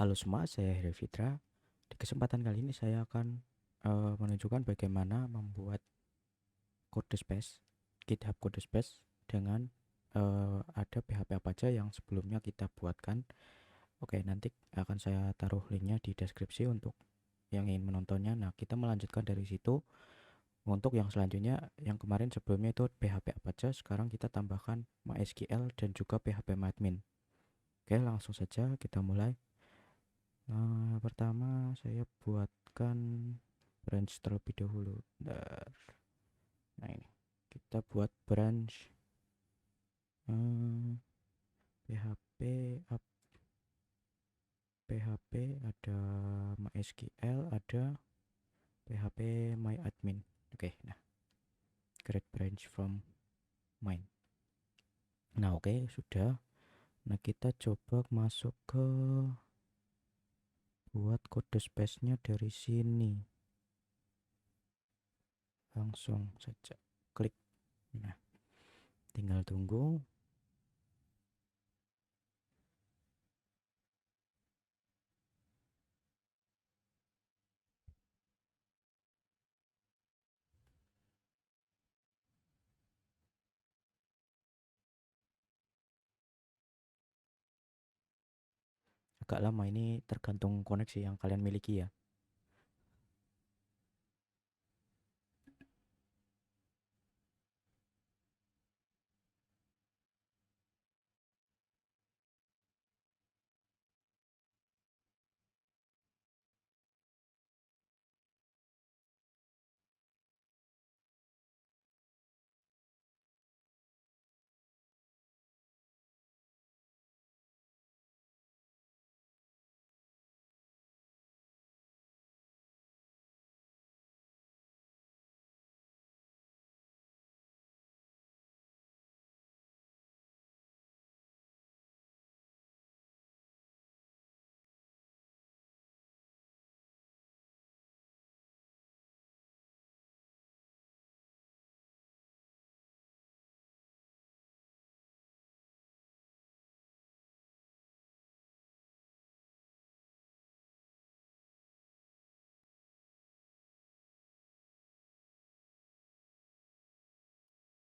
Halo semua, saya Heri Fitra. Di kesempatan kali ini saya akan menunjukkan bagaimana membuat code space, GitHub code space dengan ada PHP apa aja yang sebelumnya kita buatkan. Oke, nanti akan saya taruh linknya di deskripsi untuk yang ingin menontonnya. Nah, kita melanjutkan dari situ. Untuk yang selanjutnya, yang kemarin sebelumnya itu PHP apa aja, sekarang kita tambahkan MySQL dan juga PHP-admin. Oke, langsung saja kita mulai. Pertama saya buatkan branch terlebih dahulu. Nah, ini kita buat branch PHP PHP ada MySQL, ada PHP MyAdmin. Oke, nah create branch from mine. Nah, oke, sudah. Nah, kita coba masuk ke buat code space-nya dari sini. Langsung saja klik. Nah, tinggal tunggu. Agak lama, ini tergantung koneksi yang kalian miliki ya.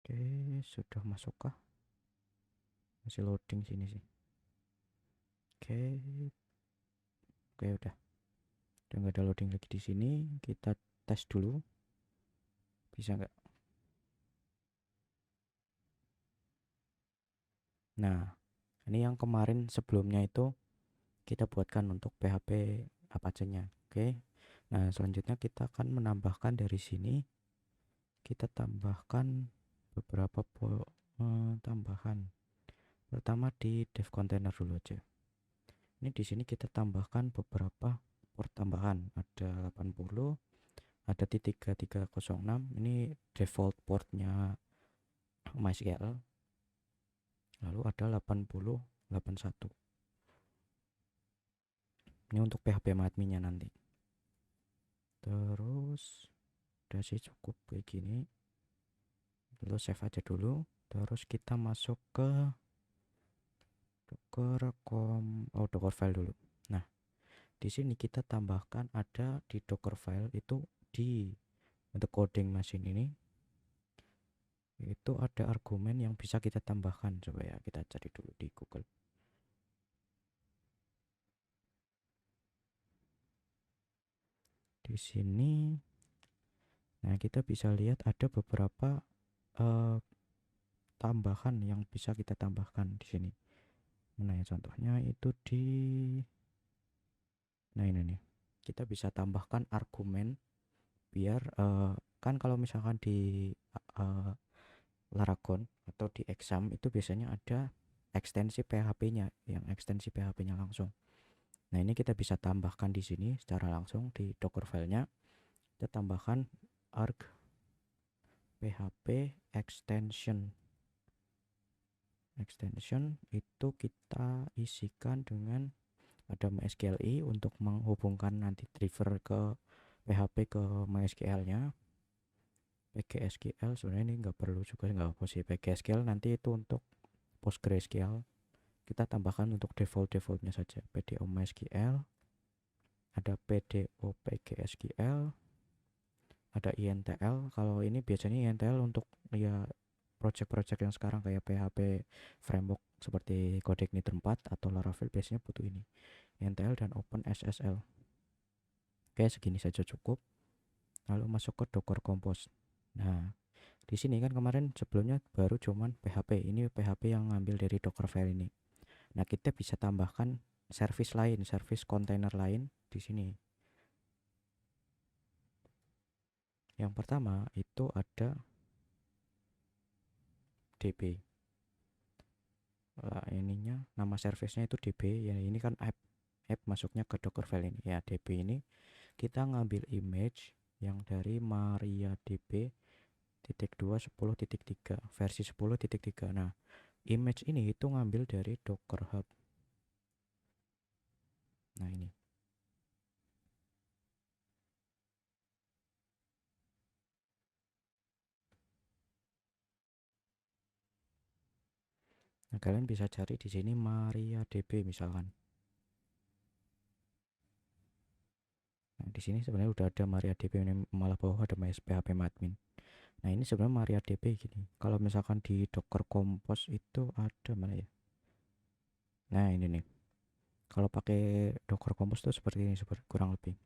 Oke, sudah masuk kah? Masih loading sini sih. Oke, oke, udah nggak ada loading lagi di sini. Kita tes dulu, bisa nggak? Nah, ini yang kemarin sebelumnya itu kita buatkan untuk PHP apa aja. Oke, nah selanjutnya kita akan menambahkan dari sini. Kita tambahkan beberapa tambahan. Pertama di dev container dulu aja. Ini di sini kita tambahkan beberapa port tambahan. Ada 80, ada di 3306. Ini default portnya MySQL. Lalu ada 8081. Ini untuk PHP adminnya nanti. Terus udah sih cukup kayak gini. Lalu save aja dulu. Terus kita masuk ke Docker file dulu. Nah, di sini kita tambahkan ada di Docker file itu di untuk coding mesin ini itu ada argumen yang bisa kita tambahkan. Coba ya kita cari dulu di Google. Di sini, nah kita bisa lihat ada beberapa tambahan yang bisa kita tambahkan di sini. Nah, ya, contohnya itu di, nah ini nih, kita bisa tambahkan argumen biar kan kalau misalkan di Laragon atau di exam itu biasanya ada ekstensi PHP-nya, yang ekstensi PHP-nya langsung. Nah, ini kita bisa tambahkan di sini secara langsung di Docker file-nya. Kita tambahkan arg php extension. Extension itu kita isikan dengan ada MySQLi untuk menghubungkan nanti driver ke PHP ke MySQL-nya. PGSQL sebenarnya ini nggak perlu juga, nggak apa sih PGSQL, nanti itu untuk PostgreSQL. kita tambahkan untuk defaultnya saja, PDO MySQL, ada PDO PGSQL, ada INTL. Kalau ini biasanya INTL untuk ya project-project yang sekarang kayak PHP framework seperti Codec Nitro 4 atau Laravel biasanya butuh ini, INTL dan OpenSSL. Oke, segini saja cukup. Lalu masuk ke Docker Compose. Nah, di sini kan kemarin sebelumnya baru cuman PHP. Ini PHP yang ngambil dari Dockerfile ini. Nah, kita bisa tambahkan service lain, service container lain di sini. Yang pertama itu ada DB. Lah, ininya nama servicenya itu DB. Ya, ini kan app masuknya ke Dockerfile ini. Ya, DB ini kita ngambil image yang dari MariaDB titik 2 10.3 versi 10.3. Nah, image ini itu ngambil dari Docker Hub. Nah, ini. Nah, kalian bisa cari di sini MariaDB misalkan. Nah, di sini sebenarnya udah ada MariaDB, ini malah bawah ada php-admin. Nah, ini sebenarnya MariaDB gini. Kalau misalkan di Docker Compose itu ada mana ya? Nah, ini nih. Kalau pakai Docker Compose tuh seperti ini, kurang lebih.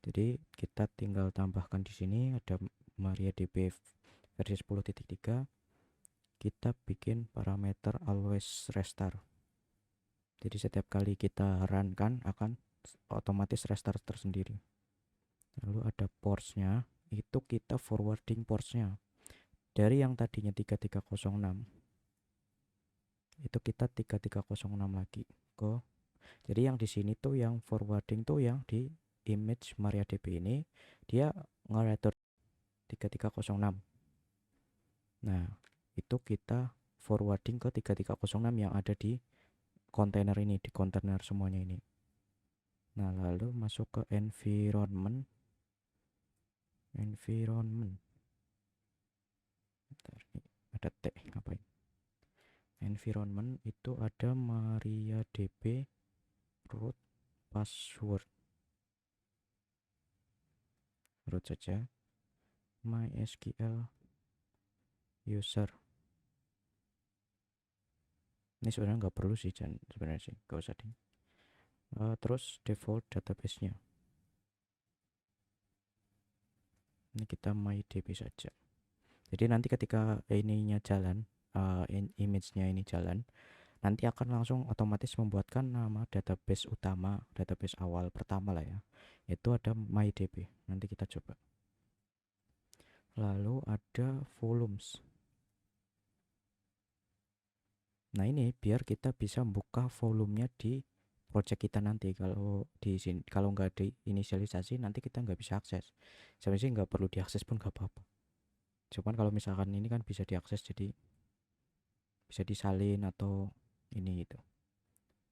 Jadi kita tinggal tambahkan di sini ada MariaDB versi 10.3. Kita bikin parameter always restart. Jadi setiap kali kita run kan akan otomatis restart tersendiri. Lalu ada portsnya, itu kita forwarding portsnya dari yang tadinya 3306 itu kita 3306 lagi ke. Jadi yang di sini tuh yang forwarding tuh yang di image MariaDB ini dia nge-return 3306. Nah, itu kita forwarding ke 3306 yang ada di kontainer ini, di kontainer semuanya ini. Nah, lalu masuk ke environment. Bentar, ini ada T, ngapain? Environment itu ada MariaDB root password. Root saja. MySQL user. Ini sebenarnya nggak perlu sih, sebenarnya sih nggak usah ding. Terus default database-nya. Ini kita MyDB saja. Jadi nanti ketika ininya jalan, image-nya ini jalan, nanti akan langsung otomatis membuatkan nama database utama, database awal pertama lah ya. Itu ada MyDB. Nanti kita coba. Lalu ada volumes. Nah, ini biar kita bisa buka volumenya di project kita nanti. Kalau di sini, kalau nggak diinisialisasi nanti kita nggak bisa akses. Sebenarnya nggak perlu diakses pun nggak apa-apa. Cuman kalau misalkan ini kan bisa diakses, jadi bisa disalin atau ini gitu.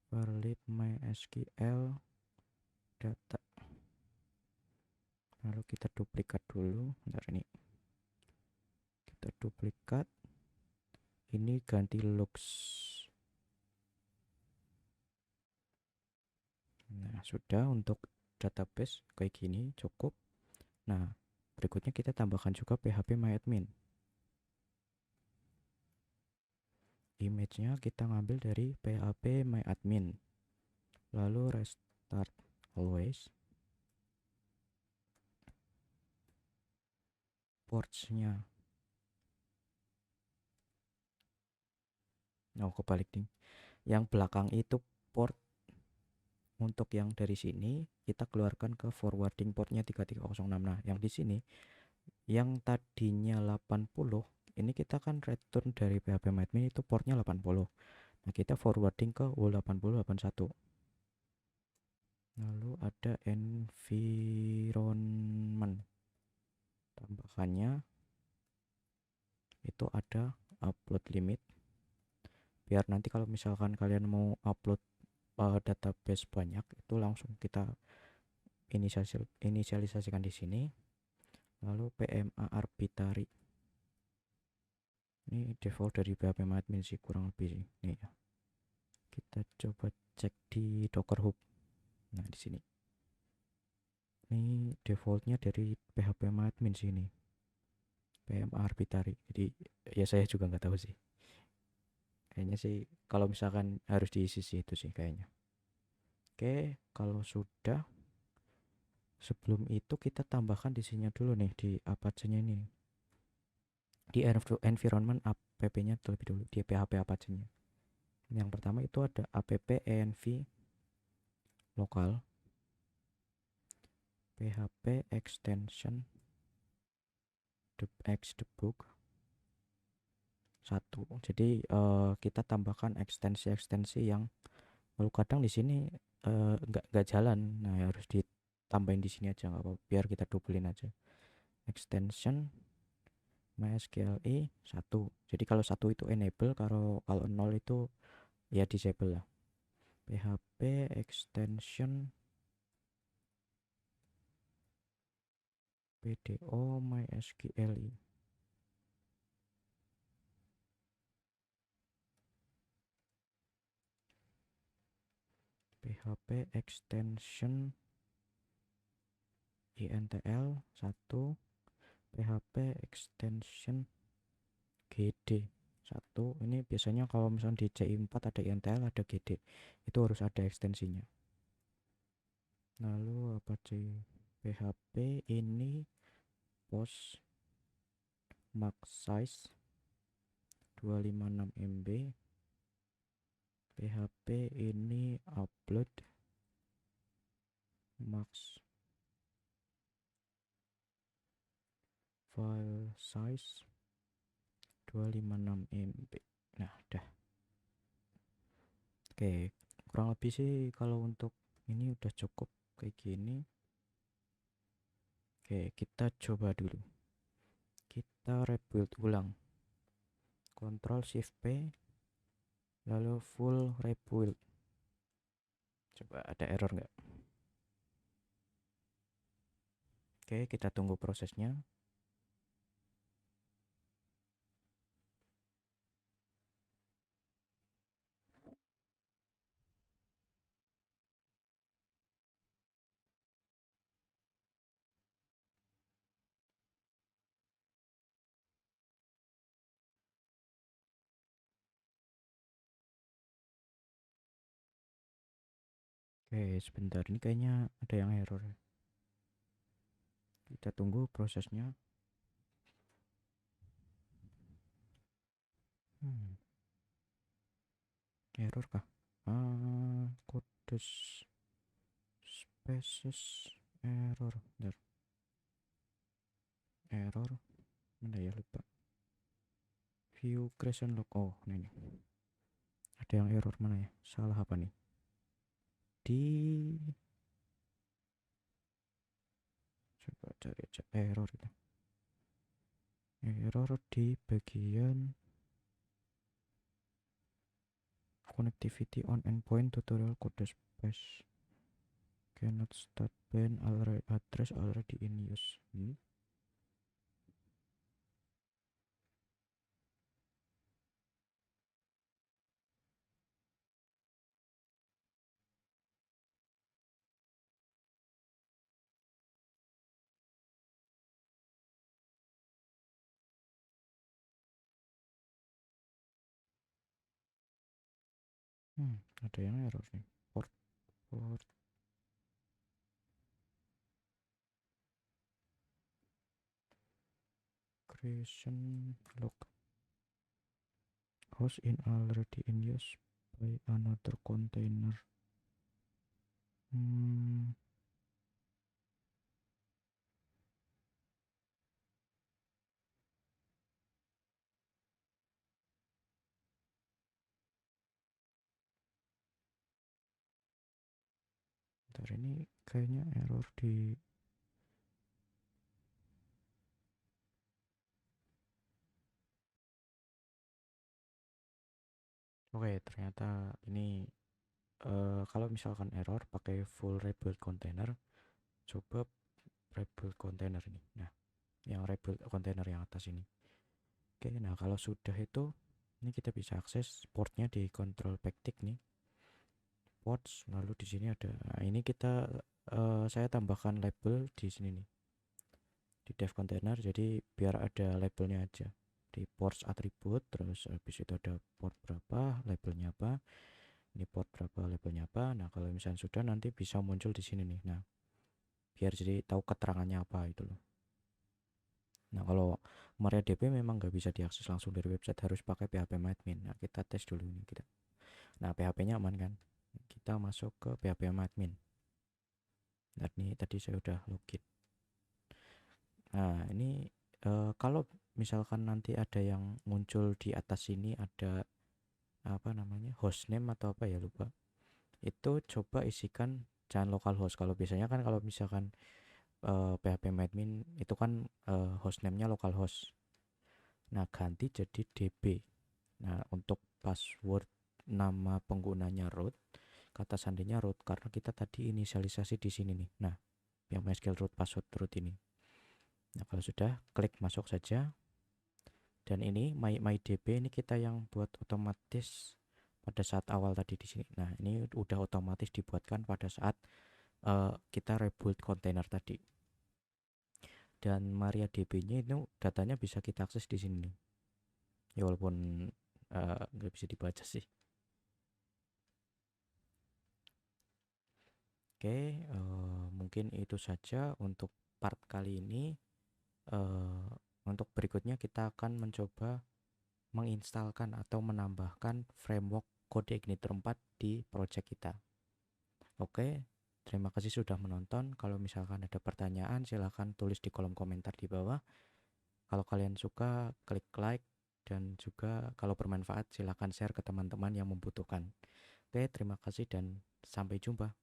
Perlib MySQL data. Lalu kita duplikat dulu. Bentar, ini kita duplikat. Ini ganti logs. Nah, sudah untuk database kayak gini cukup. Nah, berikutnya kita tambahkan juga phpMyAdmin. Image-nya kita ngambil dari phpMyAdmin. Lalu restart always. Ports-nya. Oh, kebalik nih. Yang belakang itu port. Untuk yang dari sini kita keluarkan ke forwarding portnya 3306. Nah, yang di sini yang tadinya 80, ini kita kan return dari phpMyAdmin itu portnya 80. Nah, kita forwarding ke U8081. Lalu ada environment. Tambahkannya itu ada upload limit. Biar nanti kalau misalkan kalian mau upload database banyak, itu langsung kita inisialisasikan di sini. Lalu PMA arbitrary. Ini default dari phpMyAdmin sih kurang lebih sih. Nih ya. Kita coba cek di Docker Hub. Nah, di sini. Ini defaultnya dari PHP admin sini. PMA Arbitrary. Jadi ya saya juga nggak tahu sih. Kayaknya sih kalau misalkan harus diisi sih itu sih kayaknya. Oke, kalau sudah, sebelum itu kita tambahkan di sini dulu nih di Apache-nya ini. Di environment app-nya terlebih dulu di PHP Apache-nya. Yang pertama itu ada app env lokal php extension debug 1. Jadi kita tambahkan ekstensi-ekstensi yang lalu kadang di sini nggak jalan. Nah, harus ditambahin di sini aja nggak apa-apa, biar kita doublin aja. Extension MySQLi 1. Jadi kalau 1 itu enable, kalau 0 itu ya disable lah. PHP extension PDO MySQLi. PHP extension intl 1. PHP extension GD 1. Ini biasanya kalau misalnya di CI4 ada intl, ada GD, itu harus ada ekstensinya. Lalu apa sih? PHP ini post max size 256 MB. PHP ini upload max file size 256 MB. Nah, udah. Oke, kurang lebih sih kalau untuk ini udah cukup kayak gini. Oke, kita coba dulu. Kita rebuild ulang. Ctrl Shift P, lalu full rebuild. Coba ada error nggak? Oke, kita tunggu prosesnya. Oke, sebentar, ini kayaknya ada yang error. Kita tunggu prosesnya. Error kah? Kode spaces error. Bentar. Error. Mana ya, lupa. View creation log. Oh, ini. Ada yang error mana ya? Salah apa nih? Coba cari aja error itu. Error di bagian connectivity on endpoint tutorial code space cannot start ban already address already in use. Ada yang error nih. Port creation log host in already in use by another container. Bentar, ini kayaknya error di Oke, ternyata ini kalau misalkan error pakai full rebuild container, coba rebuild container ini. Nah, yang rebuild container yang atas ini. Oke, nah kalau sudah itu, ini kita bisa akses portnya di control backtick nih. ports, lalu di sini ada. Nah, ini saya tambahkan label di sini nih, di dev container, jadi biar ada labelnya aja di ports attribute. Terus habis itu ada port berapa, labelnya apa, ini port berapa, labelnya apa. Nah kalau misalnya sudah, nanti bisa muncul di sini nih. Nah biar jadi tahu keterangannya apa itu loh. Nah kalau MariaDB memang nggak bisa diakses langsung dari website, harus pakai phpMyAdmin. Nah kita tes dulu ini kita. Nah PHP-nya aman kan? Kita masuk ke phpMyAdmin. Nah ini tadi saya udah login. Nah ini kalau misalkan nanti ada yang muncul di atas sini, ada apa namanya, hostname atau apa ya, lupa, itu coba isikan jangan localhost. Kalau biasanya kan kalau misalkan phpMyAdmin itu kan hostname-nya localhost. Nah ganti jadi db. Nah untuk password, nama penggunanya root, kata sandinya root, karena kita tadi inisialisasi di sini nih. Nah yang MySQL root password root ini. Nah kalau sudah, klik masuk saja. Dan ini MyDB ini kita yang buat otomatis pada saat awal tadi di sini. Nah ini udah otomatis dibuatkan pada saat kita reboot kontainer tadi. Dan MariaDB-nya itu datanya bisa kita akses di sini nih. Ya walaupun nggak bisa dibaca sih. Oke, mungkin itu saja untuk part kali ini. Untuk berikutnya kita akan mencoba menginstalkan atau menambahkan framework kode Igniter 4 di project kita. Oke, terima kasih sudah menonton. Kalau misalkan ada pertanyaan, silahkan tulis di kolom komentar di bawah. Kalau kalian suka, klik like, dan juga kalau bermanfaat silahkan share ke teman-teman yang membutuhkan. Oke, terima kasih dan sampai jumpa.